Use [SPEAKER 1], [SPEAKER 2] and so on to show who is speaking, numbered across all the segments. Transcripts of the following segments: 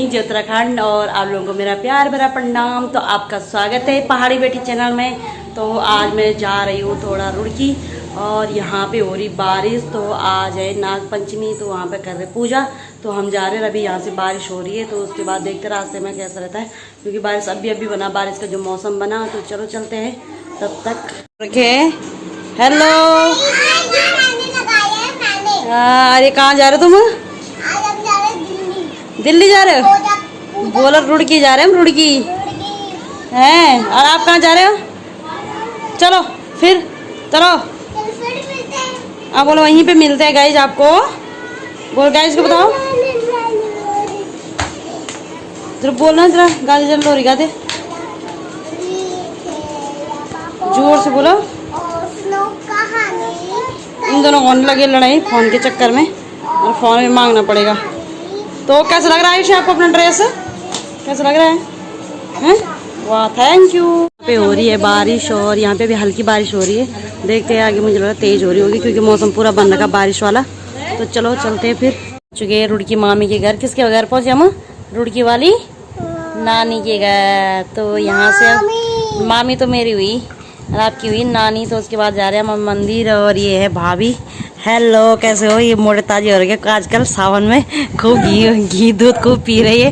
[SPEAKER 1] जय उत्तराखंड और आप लोगों को मेरा प्यार भरा प्रणाम। तो आपका स्वागत है पहाड़ी बेटी चैनल में। तो आज मैं जा रही हूँ थोड़ा रुड़की और यहाँ पे हो रही बारिश। तो आज है नाग पंचमी, तो वहाँ पे कर रहे पूजा। तो हम जा रहे हैं, अभी यहाँ से बारिश हो रही है। तो उसके बाद देखते रास्ते में कैसा रहता है, क्योंकि बारिश अभी बना, बारिश का जो मौसम बना। तो चलो चलते हैं तब तक। रखे हेलो, अरे कहाँ जा रहे हो तुम? दिल्ली जा रहे हो? बोलो रुड़की जा रहे हैं हम, रुड़की हैं। और आप कहाँ जा रहे हो? चलो फिर चलो। आप बोलो वहीं पे मिलते हैं गाइज आपको। बोल गाइज को बताओ जरा, बोलना जरा, गा दे जरा, लोरी गा दे जोर से बोलो। इन दोनों होने लगे लड़ाई फोन के चक्कर में, और फोन भी मांगना पड़ेगा। तो कैसा लग रहा है आयुष आपको अपना ड्रेस? कैसा लग रहा है? वाह थैंक यू। यहाँ पे हो रही है बारिश, और यहाँ पे भी हल्की बारिश हो रही है। देखते हैं आगे, मुझे लग रहा है तेज हो रही होगी, क्योंकि मौसम पूरा बन रखा बारिश वाला। तो चलो चलते हैं फिर। चुके रुड़की मामी के घर। किसके घर पहुँचे हम? रुड़की वाली नानी के घर। तो यहाँ से मामी तो मेरी हुई और आपकी हुई नानी। तो उसके बाद जा रहे हैं हम मंदिर। और ये है भाभी। हेलो कैसे हो? ये मोटे ताजे हो रहे हैं आजकल सावन में, खूब घी दूध खूब पी रही है।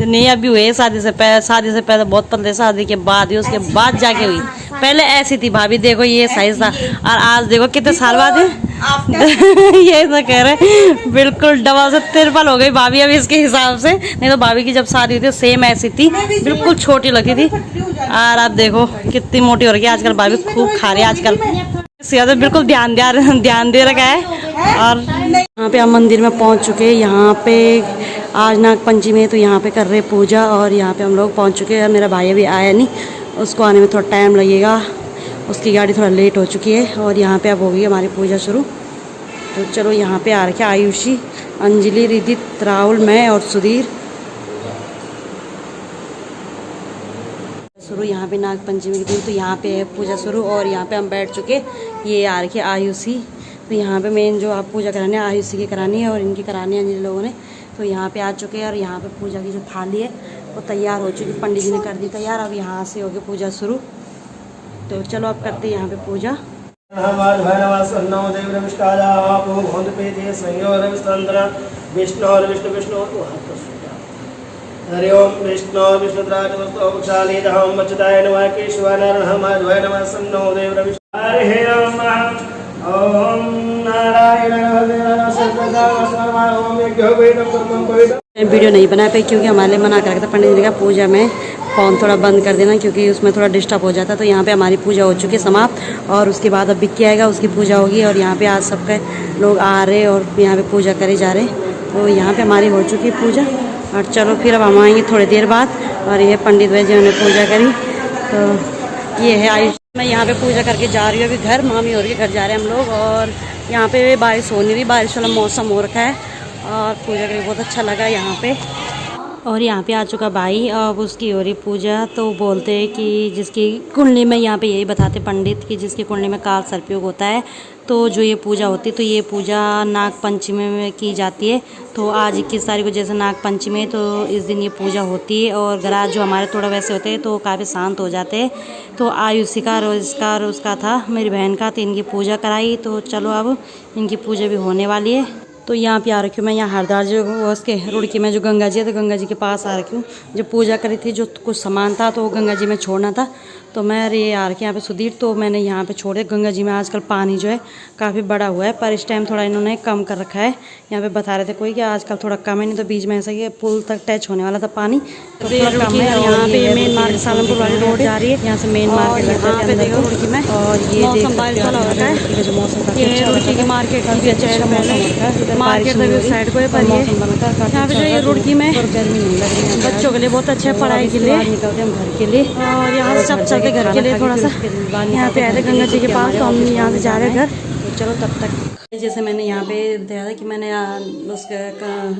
[SPEAKER 1] नहीं अभी हुए शादी से पहले बहुत पतले, शादी के बाद ही, उसके बाद जाके हुई। पहले ऐसी थी भाभी, देखो ये साइज था, और आज देखो कितने साल बाद है। ये तो कह रहे बिल्कुल डबल से तिरपल हो गई भाभी अभी इसके हिसाब से। नहीं तो भाभी की जब शादी हुई थी सेम ऐसी थी, बिल्कुल छोटी लगती थी। और आप देखो कितनी मोटी हो रही है आजकल भाभी, खूब खा रही है आजकल। तो बिल्कुल ध्यान दे रखा है। और यहाँ पे हम मंदिर में पहुँच चुके हैं। यहाँ पे आज नाग पंचमी है, तो यहाँ पे कर रहे पूजा। और यहाँ पे हम लोग पहुँच चुके हैं। मेरा भाई अभी आया नहीं, उसको आने में थोड़ा टाइम लगेगा, उसकी गाड़ी थोड़ा लेट हो चुकी है। और यहाँ पे अब होगी हमारी पूजा शुरू। तो चलो यहाँ पे आ रखे आयुषी, अंजलि, रिद्धि, राहुल, मैं और सुधीर। शुरू यहाँ पे नाग पंचमी के दिन, तो यहाँ पे है पूजा शुरू। और यहाँ पे हम बैठ चुके। ये आ रखे आयुषी। तो यहाँ पे मेन जो आप पूजा करानी है आयुषी की करानी है, और इनकी करानी है अंजलि लोगों ने। तो यहाँ पे आ चुके हैं। और यहाँ पे पूजा की जो थाली है वो तैयार हो चुकी, पंडित जी ने कर दी तैयार। अब यहाँ से होगी पूजा शुरू। तो चलो अब करते हैं यहाँ पे पूजा।
[SPEAKER 2] हरि ओम विष्णु विष्णुद्राज वस्तुशाली हम मच्युताय नमः केशवाय नमः माधवाय नमः सन्नो देव हरि ओम ओम नारायण
[SPEAKER 1] वीडियो नहीं बना पाई, क्योंकि हमारे मना कर रखा था पंडित जी का पूजा में फ़ोन थोड़ा बंद कर देना, क्योंकि उसमें थोड़ा डिस्टर्ब हो जाता। तो यहाँ पे हमारी पूजा हो चुकी है समाप्त। और उसके बाद अब बिक्की आएगा, उसकी पूजा होगी। और यहाँ पे आज सबके लोग आ रहे और यहाँ पे पूजा करे जा रहे। तो यहाँ पे हमारी हो चुकी है पूजा। और चलो फिर अब हम आएंगे थोड़ी देर बाद। और ये पंडित भाई जिन्होंने पूजा करी। तो ये है आयुष। मैं यहाँ पे पूजा करके जा रही हूँ अभी घर, मामी और के घर जा रहे हैं हम लोग। और यहाँ पे बारिश हो नहीं रही, बारिश वाला मौसम हो रखा है। और पूजा करके बहुत अच्छा लगा यहाँ पे। और यहाँ पे आ चुका भाई, अब उसकी हो रही पूजा। तो बोलते हैं कि जिसकी कुंडली में, यहाँ पे यही बताते पंडित कि जिसकी कुंडली में काल सर्पयोग होता है, तो जो ये पूजा होती है, तो ये पूजा नाग पंचमी में की जाती है। तो आज 21 तारीख को जैसे नाग पंचमी है, तो इस दिन ये पूजा होती है। और ग्रह जो हमारे थोड़ा वैसे होते हैं तो काफ़ी शांत हो जाते हैं। तो आयुषी का रोजगार उसका था, मेरी बहन का, तो इनकी पूजा कराई। तो चलो अब इनकी पूजा भी होने वाली है। तो यहाँ पे आ रखी हूँ मैं, यहाँ हरदार जो उसके रुड़की में जो गंगा जी है, तो गंगा जी के पास आ रखी हूँ। जो पूजा करी थी, जो कुछ सामान था तो वो गंगा जी में छोड़ना था। तो मैं ये आ रखी यहाँ पे सुधीर, तो मैंने यहाँ पे छोड़े गंगा जी में। आजकल पानी जो है काफ़ी बड़ा हुआ है, पर इस टाइम थोड़ा इन्होंने कम कर रखा है। यहाँ पे बता रहे थे कोई कि आजकल थोड़ा कम है, नहीं तो बीच में ऐसा ही पुल तक टच होने वाला था पानी, तो थोड़ा कम है। यहाँ पे मेन मार्केट सालमपुर वाली रोड जा रही है, यहाँ से मेन मार्केट यहाँ पे देखो रुड़की में। और ये मौसम बारिश वाला होता है, जो मौसम रुड़की की मार्केट काफ़ी अच्छा मौसम, मार्केट साइड को है। पर यहाँ पे जो ये रुड़की में गर्मी नहीं लग रही है, बच्चों के लिए बहुत अच्छा है, पढ़ाई के लिए निकलते हम घर के लिए। और यहाँ से सब चलते घर के लिए थोड़ा सा यहाँ पे आए थे गंगा जी के पास, तो हम यहाँ से जा रहे हैं घर। तो चलो तब तक। जैसे मैंने यहाँ पे बताया था कि मैंने उसका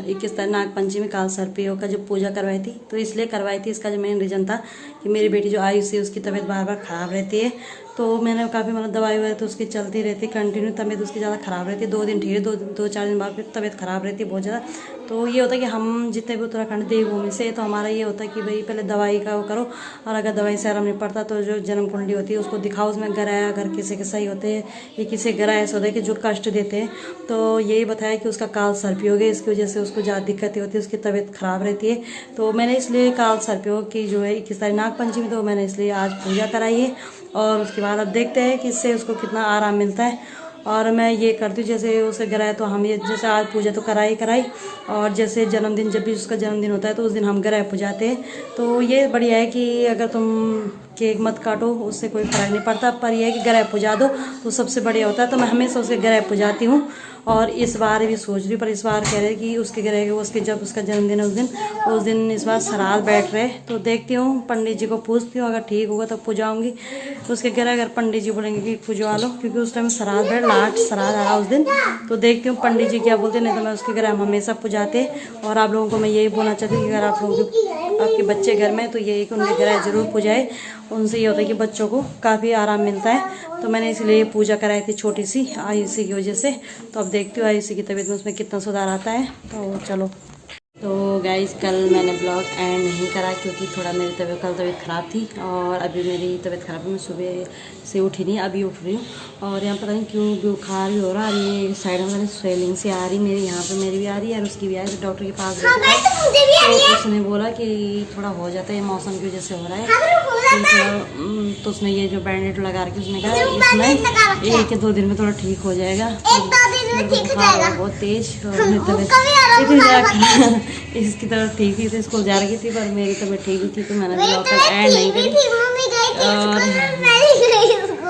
[SPEAKER 1] 21 तारीख नाग पंचमी काल सर्पयोग का जो पूजा करवाई थी, तो इसलिए करवाई थी, इसका जो मेन रीज़न था कि मेरी बेटी जो आयुषी उसकी तबीयत बार बार ख़राब रहती है। तो मैंने काफ़ी मतलब दवाई वगैरह तो उसकी चलती रहती कंटिन्यू, तबीयत उसकी ज़्यादा ख़राब रहती है। 2 दिन ठीक है, 2-4 दिन बाद फिर तबीयत ख़राब रहती है बहुत ज़्यादा। तो ये होता है कि हम जितने भी उत्तराखंड देवभूमि से, तो हमारा ये होता है कि भाई पहले दवाई का वो करो, और अगर दवाई से आराम नहीं पड़ता तो जो जन्म कुंडली होती है उसको दिखाओ, उसमें ग्रह अगर किसी के सही होते हैं या किसी ग्रह ऐसे होते हैं कि जो कष्ट देते हैं, तो यही बताया कि उसका काल सर्पयोग है, इसकी वजह से उसको ज़्यादा दिक्कतें होती है, उसकी तबीयत ख़राब रहती है। तो मैंने इसलिए काल सर्पयोग की जो है 21 तारीख नाग पंचमी, तो मैंने इसलिए आज पूजा कराई है, और उसके बाद अब देखते हैं कि इससे उसको कितना आराम मिलता है। और मैं ये करती हूँ, जैसे उसे ग्रह तो हम ये जैसे आज पूजा तो कराई, और जैसे जन्मदिन जब भी उसका जन्मदिन होता है तो उस दिन हम ग्रह पुजाते हैं। तो ये बढ़िया है कि अगर तुम केक मत काटो, उससे कोई फर्क नहीं पड़ता, पर यह है कि ग्रह पुजा दो तो सबसे बढ़िया होता है। तो मैं हमेशा उसके ग्रह पुजाती हूँ, और इस बार भी सोच रही, पर इस बार कह रहे कि उसके ग्रह उसके जब उसका जन्मदिन है उस दिन इस बार श्राद्ध बैठ रहे। तो देखती हूँ, पंडित जी को पूछती हूँ, अगर ठीक होगा तो पुजाऊंगी उसके ग्रह। अगर पंडित जी बोलेंगे कि पुजवा लो, क्योंकि उस टाइम श्राद्ध बैठ, लास्ट श्राद्ध आ रहा उस दिन, तो देखती हूँ पंडित जी क्या बोलते हैं, नहीं तो मैं उसके ग्रह हमेशा पुजाते। और आप लोगों को मैं यही बोलना चाहती हूँ कि अगर आप लोगों आपके बच्चे घर में, तो यही कि उनके ग्रह जरूर पुजाए, उनसे ये होता है कि बच्चों को काफ़ी आराम मिलता है। तो मैंने इसलिए पूजा कराई थी छोटी सी आयुषी की वजह से। तो अब देखती हूँ आयुषी की तबीयत में उसमें कितना सुधार आता है। तो चलो, तो गाइस कल मैंने ब्लॉग एंड नहीं करा क्योंकि थोड़ा मेरी तबीयत ख़राब थी, और अभी मेरी तबीयत ख़राब है, मैं सुबह से उठी नहीं, अभी उठ रही हूँ। और यहाँ पता नहीं क्यों बुखार भी हो रहा है, ये साइड में स्वेलिंग से आ रही मेरी, यहाँ पे मेरी भी आ रही है और उसकी भी आ रही है। डॉक्टर के पास गई तो उसने बोला कि थोड़ा हो जाता है, मौसम की वजह से हो रहा है। तो उसने ये जो बैंडेड लगा रखी, उसने कहा इसमें 1-2 दिन में थोड़ा ठीक हो जाएगा। बहुत तेज इसकी तरफ ठीक ही थी, स्कूल जा रही थी, पर मेरी तबीयत ठीक ही थी, तो मैंने ब्लॉग कल एंड नहीं करी।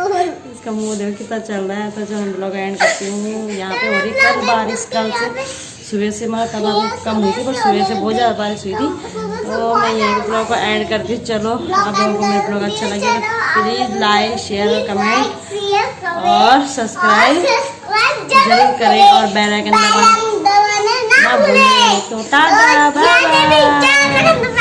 [SPEAKER 1] और इसका मुंह देखो कितना चल रहा है। तो जो मैं ब्लॉग एंड करती हूँ, यहाँ पे हो रही कल बारिश, कल से सुबह से मतलब तब कम हुई थी, पर सुबह से बहुत ज़्यादा बारिश हुई थी। तो मैं यही ब्लॉग को एंड करती हूँ। चलो, आप लोगों को मेरा ब्लॉग अच्छा लगे तो प्लीज़ लाइक, शेयर, कमेंट और सब्सक्राइब जरूर करें, और बेल आइकन दबाना ना भूलें। तो टाटा, बाय बाय।